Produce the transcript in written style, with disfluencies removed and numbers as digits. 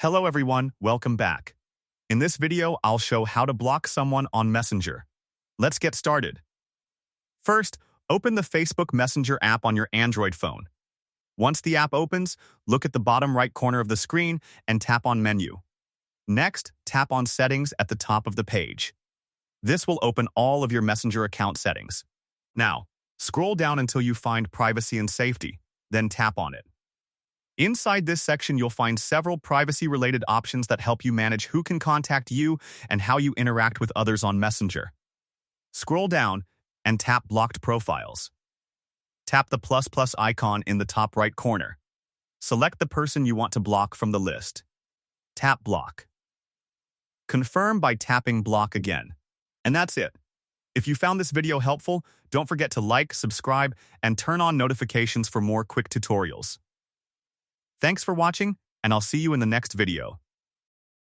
Hello everyone, welcome back. In this video, I'll show how to block someone on Messenger. Let's get started. First, open the Facebook Messenger app on your Android phone. Once the app opens, look at the bottom right corner of the screen and tap on Menu. Next, tap on Settings at the top of the page. This will open all of your Messenger account settings. Now, scroll down until you find Privacy and Safety, then tap on it. Inside this section, you'll find several privacy-related options that help you manage who can contact you and how you interact with others on Messenger. Scroll down and tap Blocked Profiles. Tap the plus icon in the top right corner. Select the person you want to block from the list. Tap Block. Confirm by tapping Block again. And that's it. If you found this video helpful, don't forget to like, subscribe, and turn on notifications for more quick tutorials. Thanks for watching, and I'll see you in the next video.